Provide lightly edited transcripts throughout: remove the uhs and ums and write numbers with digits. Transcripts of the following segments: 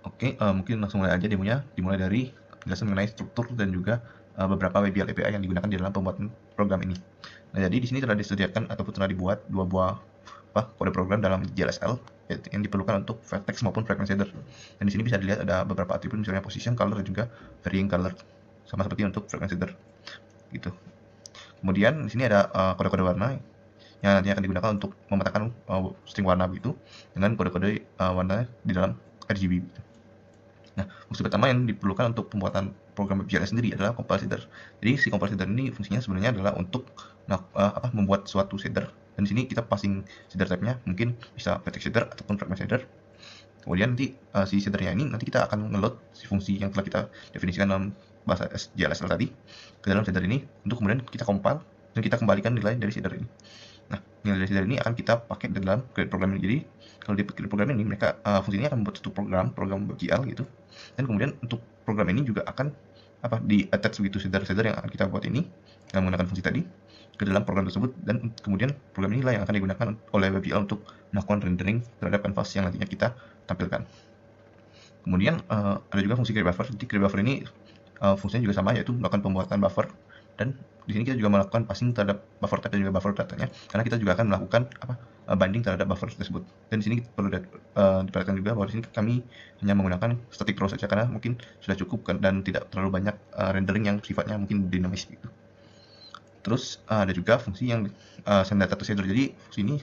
Oke, mungkin langsung mulai aja demonya, dimulai dari penjelasan mengenai struktur dan juga beberapa WebGL API yang digunakan di dalam pembuatan program ini. Nah, jadi di sini telah disediakan ataupun telah dibuat dua buah kode program dalam JLSL yang diperlukan untuk vertex maupun fragment shader. Dan di sini bisa dilihat ada beberapa atribut misalnya position, color, dan juga varying color, sama seperti untuk fragment shader. Gitu. Kemudian di sini ada kode-kode warna yang nantinya akan digunakan untuk memetakan string warna begitu dengan kode-kode warna di dalam RGB. Gitu. Nah, fungsi pertama yang diperlukan untuk pembuatan program WebGL sendiri adalah compile shader. Jadi si compile shader ini fungsinya sebenarnya adalah untuk membuat suatu shader. Dan di sini kita passing shader type-nya mungkin bisa vertex shader ataupun fragment shader. Kemudian nanti si shadernya ini nanti kita akan nge-load si fungsi yang telah kita definisikan dalam bahasa JLSL tadi ke dalam shader ini untuk kemudian kita compile dan kita kembalikan nilai dari shader ini. Nah, nilai dari shader ini akan kita pakai dalam create program ini. Jadi kalau di create program ini mereka fungsinya akan membuat satu program WebGL gitu. Dan kemudian untuk program ini juga akan di attach begitu shader-shader yang akan kita buat ini dengan menggunakan fungsi tadi ke dalam program tersebut, dan kemudian program inilah yang akan digunakan oleh WebGL untuk melakukan rendering terhadap canvas yang nantinya kita tampilkan. Kemudian ada juga fungsi create buffer. Jadi create buffer ini fungsinya juga sama, yaitu melakukan pembuatan buffer, dan di sini kita juga melakukan passing terhadap buffer type dan juga buffer datanya, karena kita juga akan melakukan binding terhadap buffer tersebut. Dan di sini perlu diperhatikan juga bahwa di sini kami hanya menggunakan static row saja karena mungkin sudah cukup dan tidak terlalu banyak rendering yang sifatnya mungkin dinamis gitu. Terus ada juga fungsi yang send data to shader. Jadi fungsi ini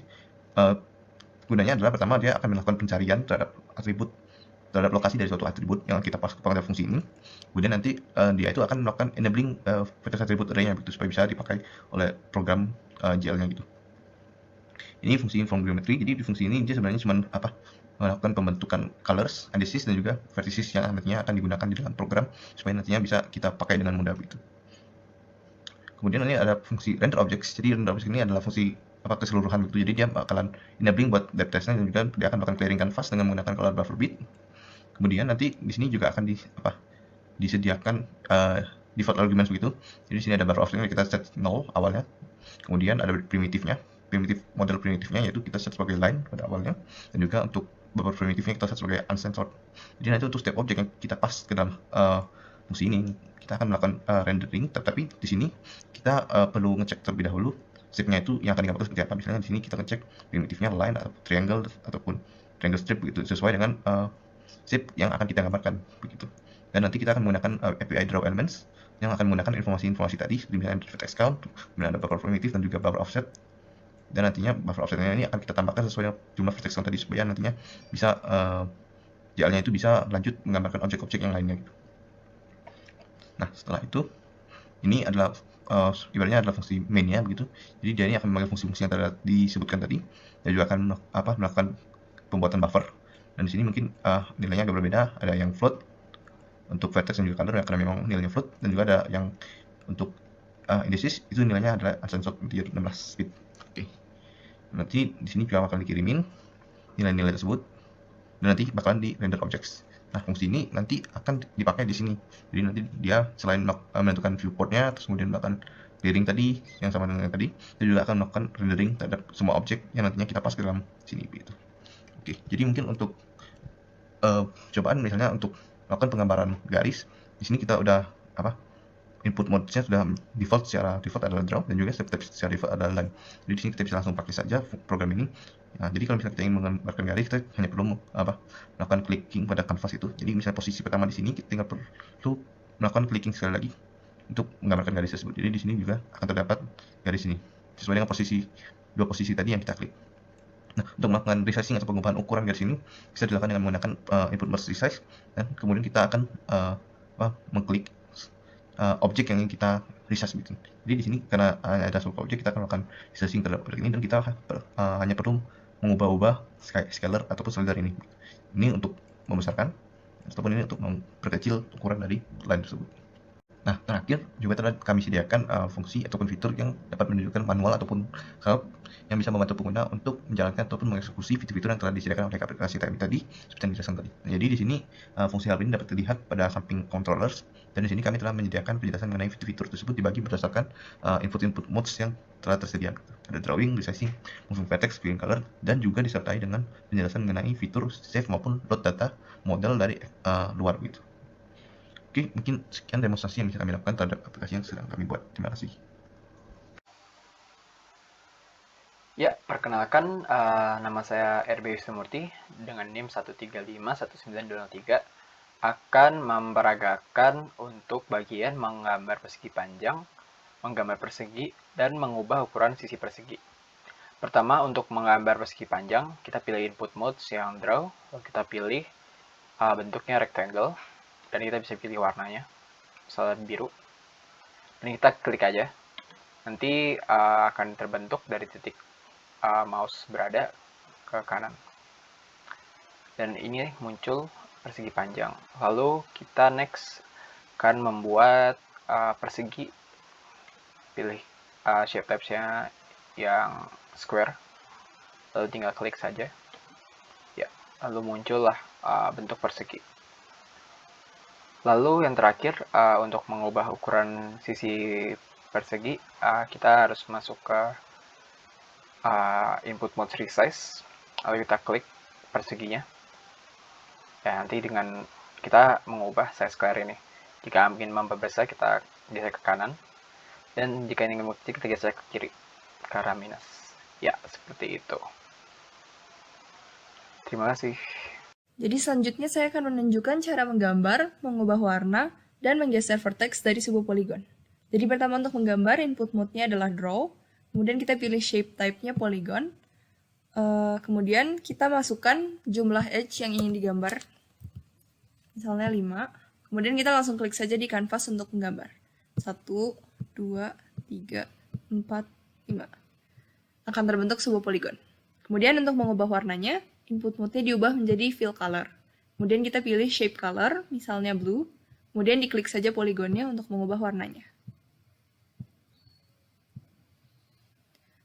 gunanya adalah pertama dia akan melakukan pencarian terhadap atribut, terhadap lokasi dari suatu atribut yang kita pass kepada fungsi ini. Kemudian nanti dia itu akan melakukan enabling vertex attribute array-nya gitu, supaya bisa dipakai oleh program GL-nya gitu. Ini fungsi from geometry. Jadi di fungsi ini dia sebenarnya cuma melakukan pembentukan colors, indices, dan juga vertices yang nantinya akan digunakan di dalam program supaya nantinya bisa kita pakai dengan mudah gitu. Kemudian ini ada fungsi render objects. Jadi render objects ini adalah fungsi keseluruhan gitu. Jadi dia bakalan enabling buat dev testnya, dan juga dia akan melakukan clearing canvas dengan menggunakan color buffer bit. Kemudian nanti di sini juga akan disediakan default arguments begitu. Jadi di sini ada buffer offset kita set 0 awalnya. Kemudian ada primitifnya, model primitifnya yaitu kita set sebagai line pada awalnya, dan juga untuk buffer primitifnya kita set sebagai uncensored. Jadi nanti untuk setiap objek yang kita pass ke dalam fungsi ini kita akan melakukan rendering, tetapi di sini kita perlu ngecek terlebih dahulu shape-nya itu yang akan digambarkan seperti apa. Misalnya di sini kita ngecek primitifnya line atau triangle ataupun triangle strip begitu, sesuai dengan shape yang akan kita gambarkan begitu. Dan nanti kita akan menggunakan API draw elements yang akan menggunakan informasi-informasi tadi, seperti misalnya vertex count, kemudian ada buffer primitive dan juga buffer offset. Dan nantinya buffer offsetnya ini akan kita tambahkan sesuai dengan jumlah vertex count tadi, supaya nantinya bisa JL-nya itu bisa lanjut menggambarkan objek-objek yang lainnya gitu. Nah, setelah itu ini adalah ibaratnya adalah fungsi main-nya begitu. Jadi dia ini akan memanggil fungsi-fungsi yang tadi disebutkan tadi, dan juga akan melakukan pembuatan buffer. Dan di sini mungkin nilainya agak berbeda, ada yang float untuk vertex dan juga color ya, karena memang nilainya float, dan juga ada yang untuk indices itu nilainya adalah uncensored integer 16 bit. Oke. Nanti di sini juga akan dikirimin nilai-nilai tersebut dan nanti bakalan di render objects. Nah, fungsi ini nanti akan dipakai di sini. Jadi nanti dia selain menentukan viewportnya, terus kemudian melakukan clearing tadi yang sama dengan tadi, dia juga akan melakukan rendering terhadap semua objek yang nantinya kita pass ke dalam sini gitu. Oke, jadi mungkin untuk cobaan misalnya untuk melakukan penggambaran garis, di sini kita udah input mode-nya sudah secara default adalah draw, dan juga step secara default adalah line. Jadi di sini kita bisa langsung pakai saja program ini. Nah, jadi kalau misalnya kita ingin menggambarkan garis, kita hanya perlu melakukan clicking pada canvas itu. Jadi misalnya posisi pertama di sini, kita tinggal perlu melakukan clicking sekali lagi untuk menggambarkan garis tersebut. Jadi di sini juga akan terdapat garis ini sesuai dengan dua posisi tadi yang kita klik. Nah, untuk melakukan resizing atau pengubahan ukuran garis ini bisa dilakukan dengan menggunakan input merge resize, dan kemudian kita akan mengklik objek yang ingin kita resize gitu. Jadi di sini karena ada sebuah objek, kita akan melakukan resizing terhadap objek ini, dan kita hanya perlu mengubah-ubah scalar ataupun slider ini. Ini untuk membesarkan ataupun ini untuk memperkecil ukuran dari line tersebut. Nah, terakhir juga telah kami sediakan fungsi ataupun fitur yang dapat menunjukkan manual ataupun help yang bisa membantu pengguna untuk menjalankan ataupun mengeksekusi fitur-fitur yang telah disediakan oleh aplikasi tadi, seperti yang dijelaskan tadi. Nah, jadi di sini fungsi help ini dapat dilihat pada samping controllers, dan di sini kami telah menyediakan penjelasan mengenai fitur-fitur tersebut dibagi berdasarkan input-input modes yang telah tersedia. Ada drawing, resizing, moving vertex, filling color, dan juga disertai dengan penjelasan mengenai fitur save maupun load data model dari luar gitu. Oke, mungkin sekian demonstrasi yang bisa kami lakukan terhadap aplikasi yang sedang kami buat. Terima kasih. Ya, perkenalkan, nama saya RB Wisnumurti dengan NIM 1351923 akan memperagakan untuk bagian menggambar persegi panjang, menggambar persegi, dan mengubah ukuran sisi persegi. Pertama, untuk menggambar persegi panjang, kita pilih input modes yang draw, lalu kita pilih bentuknya rectangle, dan kita bisa pilih warnanya, misalnya biru. Dan kita klik aja, nanti akan terbentuk dari titik mouse berada ke kanan. Dan ini muncul persegi panjang. Lalu kita next akan membuat persegi. Pilih shape types-nya yang square. Lalu tinggal klik saja. Ya, lalu muncullah bentuk persegi. Lalu yang terakhir, untuk mengubah ukuran sisi persegi, kita harus masuk ke input mode resize, lalu kita klik perseginya. Ya, nanti dengan kita mengubah size square ini. Jika ingin memperbesar, kita geser ke kanan, dan jika ingin mengecil, kita geser ke kiri ke arah minus. Ya, seperti itu. Terima kasih. Jadi selanjutnya saya akan menunjukkan cara menggambar, mengubah warna, dan menggeser vertex dari sebuah poligon. Jadi pertama untuk menggambar, input mode-nya adalah draw, kemudian kita pilih shape type-nya polygon, kemudian kita masukkan jumlah edge yang ingin digambar, misalnya 5, kemudian kita langsung klik saja di canvas untuk menggambar. 1, 2, 3, 4, 5. Akan terbentuk sebuah poligon. Kemudian untuk mengubah warnanya, input mode-nya diubah menjadi fill color. Kemudian kita pilih shape color, misalnya blue. Kemudian diklik saja poligonnya untuk mengubah warnanya.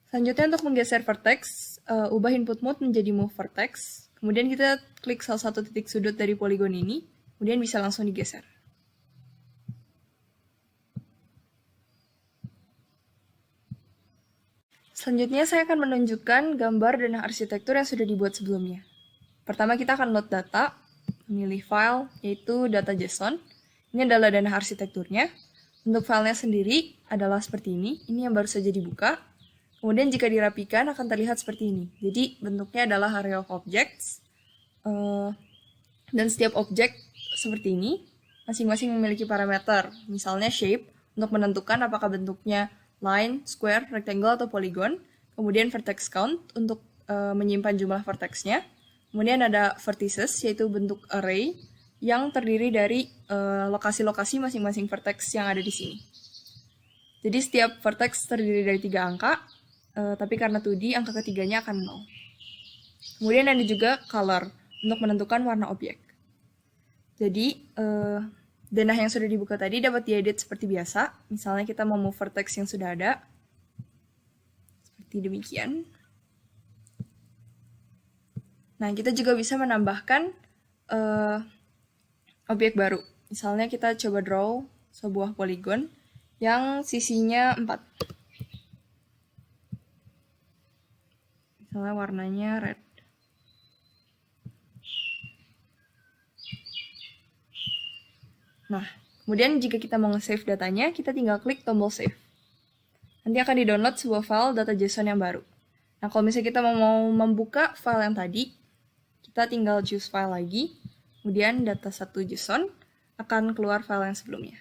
Selanjutnya untuk menggeser vertex, ubah input mode menjadi move vertex. Kemudian kita klik salah satu titik sudut dari poligon ini, kemudian bisa langsung digeser. Selanjutnya saya akan menunjukkan gambar dan arsitektur yang sudah dibuat sebelumnya. Pertama kita akan load data, memilih file, yaitu data.json. Ini adalah dana arsitekturnya. Untuk filenya sendiri adalah seperti ini yang baru saja dibuka. Kemudian jika dirapikan akan terlihat seperti ini. Jadi bentuknya adalah array of objects. Dan setiap objek seperti ini, masing-masing memiliki parameter. Misalnya shape, untuk menentukan apakah bentuknya line, square, rectangle, atau polygon. Kemudian vertex count untuk menyimpan jumlah vertexnya. Kemudian ada vertices, yaitu bentuk array yang terdiri dari lokasi-lokasi masing-masing vertex yang ada di sini. Jadi setiap vertex terdiri dari 3 angka, tapi karena 2D, angka ketiganya akan 0. Kemudian ada juga color, untuk menentukan warna objek. Jadi, denah yang sudah dibuka tadi dapat diedit seperti biasa. Misalnya kita mau move vertex yang sudah ada. Seperti demikian. Nah, kita juga bisa menambahkan objek baru. Misalnya kita coba draw sebuah polygon yang sisinya 4. Misalnya warnanya red. Nah, kemudian jika kita mau nge-save datanya, kita tinggal klik tombol save. Nanti akan di-download sebuah file data.json yang baru. Nah, kalau misalnya kita mau membuka file yang tadi, kita tinggal choose file lagi, kemudian data1.json akan keluar file yang sebelumnya.